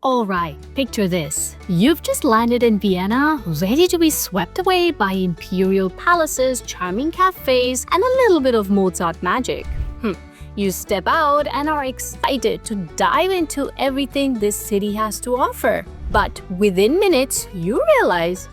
Alright, picture this. You've just landed in Vienna, ready to be swept away by imperial palaces, charming cafes, and a little bit of Mozart magic. You step out and are excited to dive into everything this city has to offer. But within minutes, you realize,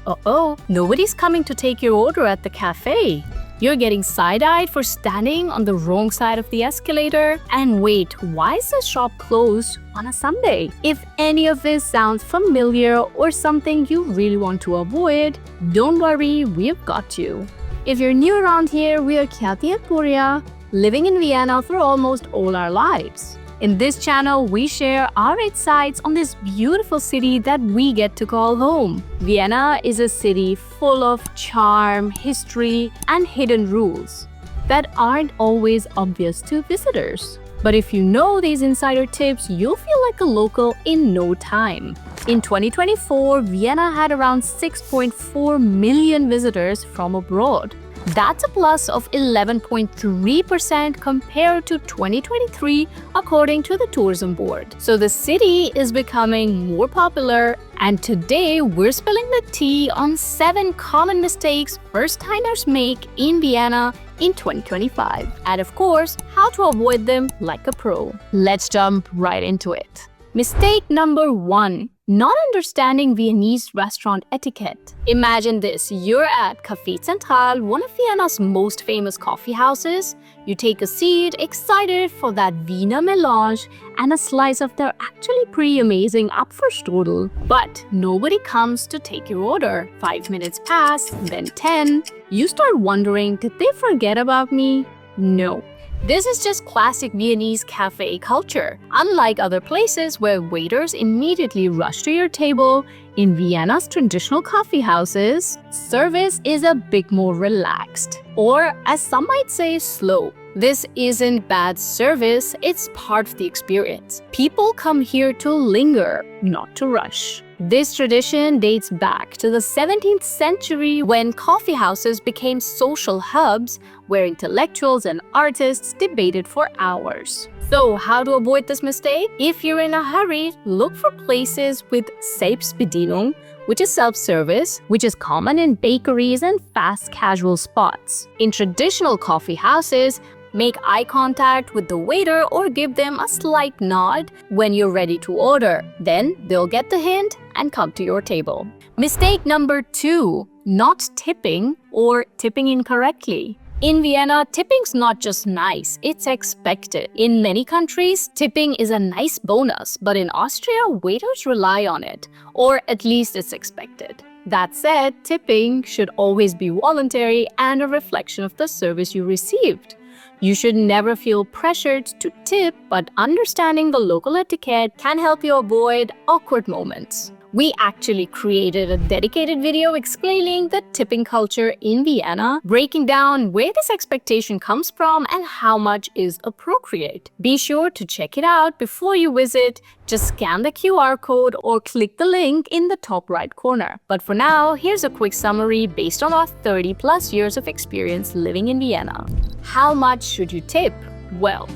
nobody's coming to take your order at the cafe. You're getting side-eyed for standing on the wrong side of the escalator. And wait, why is the shop closed on a Sunday? If any of this sounds familiar or something you really want to avoid, don't worry, we've got you. If you're new around here, we are Khyati and Purya, living in Vienna for almost all our lives. In this channel, we share our insights on this beautiful city that we get to call home. Vienna is a city full of charm, history, and hidden rules that aren't always obvious to visitors. But if you know these insider tips, you'll feel like a local in no time. In 2024, Vienna had around 6.4 million visitors from abroad. That's a plus of 11.3% compared to 2023, according to the tourism board. So the city is becoming more popular, and today we're spilling the tea on 7 common mistakes first-timers make in Vienna in 2025. And of course, how to avoid them like a pro. Let's jump right into it. Mistake number 1. Not understanding Viennese restaurant etiquette. Imagine this, you're at Café Central, one of Vienna's most famous coffee houses. You take a seat, excited for that Wiener Melange and a slice of their actually pretty amazing Apfelstrudel. But nobody comes to take your order. 5 minutes pass, then 10. You start wondering, did they forget about me? No. This is just classic Viennese cafe culture. Unlike other places where waiters immediately rush to your table, in Vienna's traditional coffee houses, service is a bit more relaxed. Or, as some might say, slow. This isn't bad service, it's part of the experience. People come here to linger, not to rush. This tradition dates back to the 17th century when coffee houses became social hubs where intellectuals and artists debated for hours. So, how to avoid this mistake? If you're in a hurry, look for places with Selbstbedienung, which is self-service, which is common in bakeries and fast casual spots. In traditional coffee houses, make eye contact with the waiter or give them a slight nod when you're ready to order. Then they'll get the hint and come to your table. Mistake number 2, not tipping or tipping incorrectly. In Vienna, tipping's not just nice, it's expected. In many countries, tipping is a nice bonus, but in Austria, waiters rely on it, or at least it's expected. That said, tipping should always be voluntary and a reflection of the service you received. You should never feel pressured to tip, but understanding the local etiquette can help you avoid awkward moments. We actually created a dedicated video explaining the tipping culture in Vienna, breaking down where this expectation comes from and how much is appropriate. Be sure to check it out before you visit. Just scan the QR code or click the link in the top right corner. But for now, here's a quick summary based on our 30+ years of experience living in Vienna. How much should you tip? Well,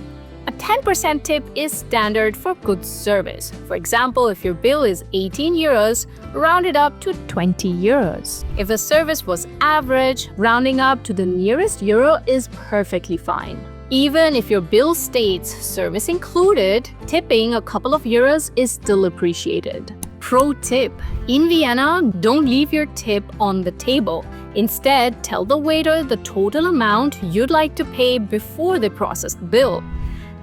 a 10% tip is standard for good service. For example, if your bill is 18 euros, round it up to 20 euros. If the service was average, rounding up to the nearest euro is perfectly fine. Even if your bill states service included, tipping a couple of euros is still appreciated. Pro tip: in Vienna, don't leave your tip on the table. Instead, tell the waiter the total amount you'd like to pay before they process the bill.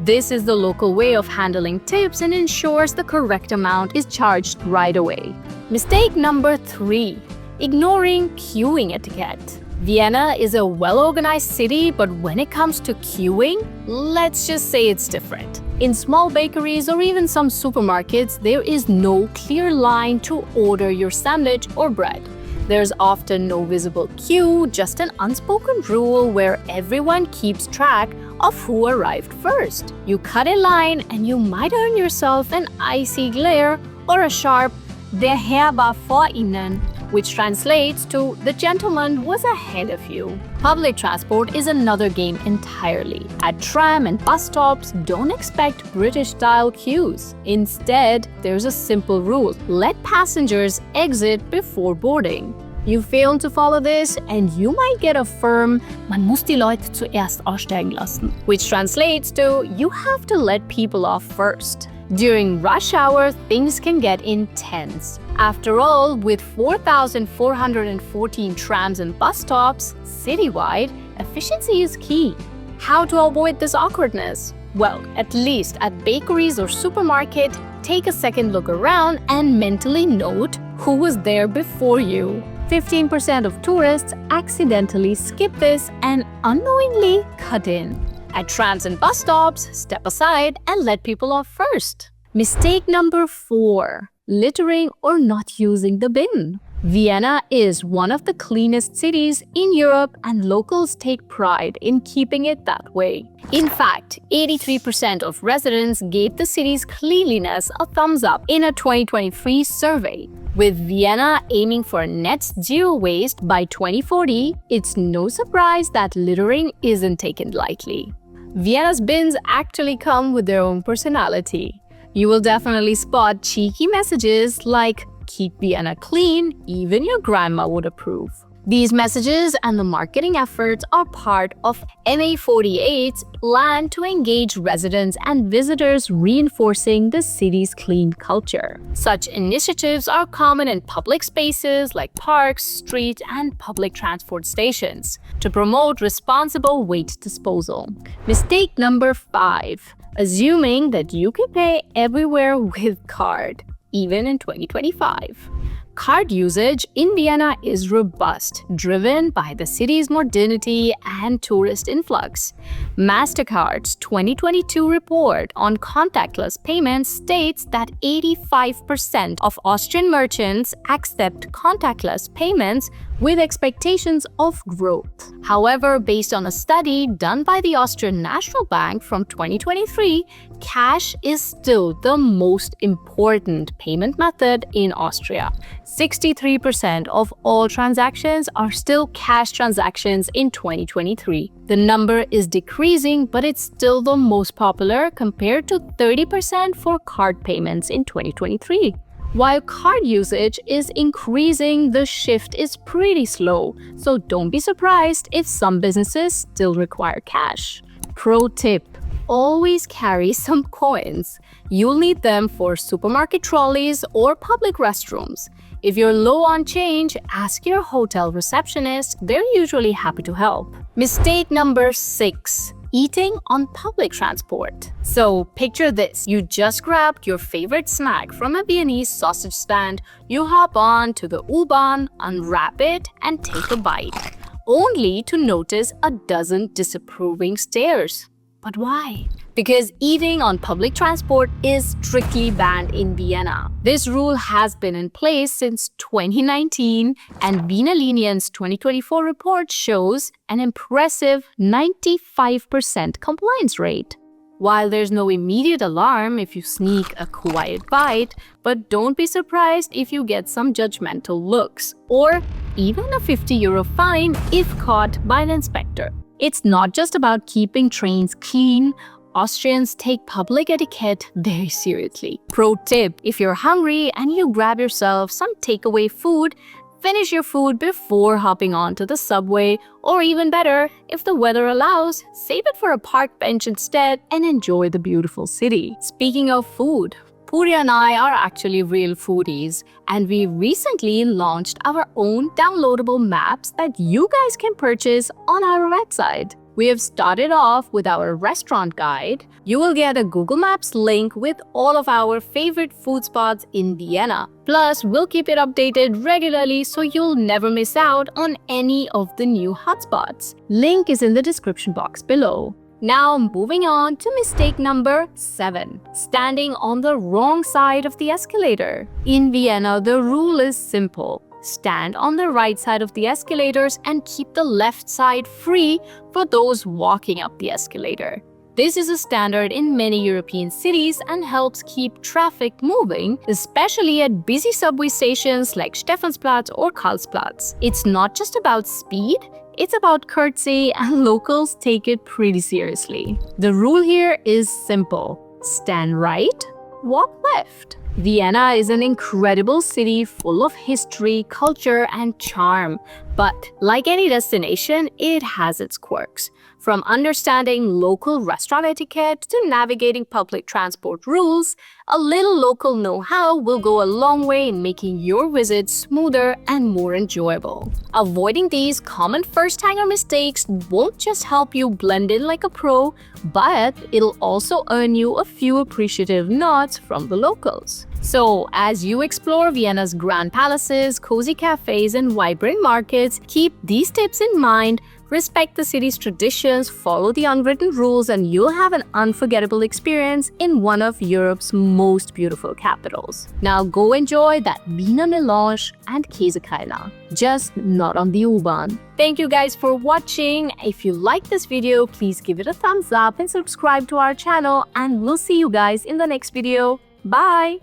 This is the local way of handling tips and ensures the correct amount is charged right away. Mistake number 3. Ignoring queuing etiquette. Vienna is a well-organized city, but when it comes to queuing, let's just say it's different. In small bakeries or even some supermarkets, there is no clear line to order your sandwich or bread. There's often no visible queue, just an unspoken rule where everyone keeps track of who arrived first. You cut in line and you might earn yourself an icy glare or a sharp "Der Herr war vor Ihnen," which translates to the gentleman was ahead of you. Public transport is another game entirely. At tram and bus stops, don't expect British-style queues. Instead, there's a simple rule: let passengers exit before boarding. You fail to follow this and you might get a firm "Man muss die Leute zuerst aussteigen lassen," which translates to you have to let people off first. During rush hour, things can get intense. After all, with 4,414 trams and bus stops citywide, efficiency is key. How to avoid this awkwardness? Well, at least at bakeries or supermarket, take a second look around and mentally note who was there before you. 15% of tourists accidentally skip this and unknowingly cut in. At trams and bus stops, step aside and let people off first. Mistake number 4: littering or not using the bin. Vienna is one of the cleanest cities in Europe and locals take pride in keeping it that way. In fact, 83% of residents gave the city's cleanliness a thumbs up in a 2023 survey. With Vienna aiming for net zero waste by 2040, it's no surprise that littering isn't taken lightly. Vienna's bins actually come with their own personality. You will definitely spot cheeky messages like "Keep Vienna clean, even your grandma would approve." These messages and the marketing efforts are part of MA48's plan to engage residents and visitors, reinforcing the city's clean culture. Such initiatives are common in public spaces like parks, streets, and public transport stations to promote responsible waste disposal. Mistake number 5: assuming that you can pay everywhere with card, even in 2025. Card usage in Vienna is robust, driven by the city's modernity and tourist influx. Mastercard's 2022 report on contactless payments states that 85% of Austrian merchants accept contactless payments with expectations of growth. However, based on a study done by the Austrian National Bank from 2023, cash is still the most important payment method in Austria. 63% of all transactions are still cash transactions in 2023. The number is decreasing, but it's still the most popular compared to 30% for card payments in 2023. While card usage is increasing, the shift is pretty slow, so don't be surprised if some businesses still require cash. Pro tip: always carry some coins. You'll need them for supermarket trolleys or public restrooms. If you're low on change, ask your hotel receptionist. They're usually happy to help. Mistake number 6: eating on public transport. So picture this: you just grabbed your favorite snack from a Viennese sausage stand, you hop on to the U-Bahn, unwrap it, and take a bite, only to notice a dozen disapproving stares. But why? Because eating on public transport is strictly banned in Vienna. This rule has been in place since 2019, and Wiener Linien's 2024 report shows an impressive 95% compliance rate. While there's no immediate alarm if you sneak a quiet bite, but don't be surprised if you get some judgmental looks, or even a €50 fine if caught by an inspector. It's not just about keeping trains clean. Austrians take public etiquette very seriously. Pro tip: if you're hungry and you grab yourself some takeaway food, finish your food before hopping onto the subway, or even better, if the weather allows, save it for a park bench instead and enjoy the beautiful city. Speaking of food, Puri and I are actually real foodies, and we recently launched our own downloadable maps that you guys can purchase on our website. We have started off with our restaurant guide. You will get a Google Maps link with all of our favorite food spots in Vienna. Plus, we'll keep it updated regularly so you'll never miss out on any of the new hotspots. Link is in the description box below. Now, moving on to mistake number 7: standing on the wrong side of the escalator. In Vienna, the rule is simple: stand on the right side of the escalators and keep the left side free for those walking up the escalator. This is a standard in many European cities and helps keep traffic moving, especially at busy subway stations like Stephansplatz or Karlsplatz. It's not just about speed, it's about courtesy, and locals take it pretty seriously. The rule here is simple: stand right, walk left. Vienna is an incredible city full of history, culture, and charm. But like any destination, it has its quirks. From understanding local restaurant etiquette to navigating public transport rules, a little local know-how will go a long way in making your visit smoother and more enjoyable. Avoiding these common first-timer mistakes won't just help you blend in like a pro, but it'll also earn you a few appreciative nods from the locals. So, as you explore Vienna's grand palaces, cozy cafes, and vibrant markets, keep these tips in mind. Respect the city's traditions, follow the unwritten rules, and you'll have an unforgettable experience in one of Europe's most beautiful capitals. Now go enjoy that Wiener Melange and Käsekeiler, just not on the U-Bahn. Thank you guys for watching. If you like this video, please give it a thumbs up and subscribe to our channel, and we'll see you guys in the next video. Bye!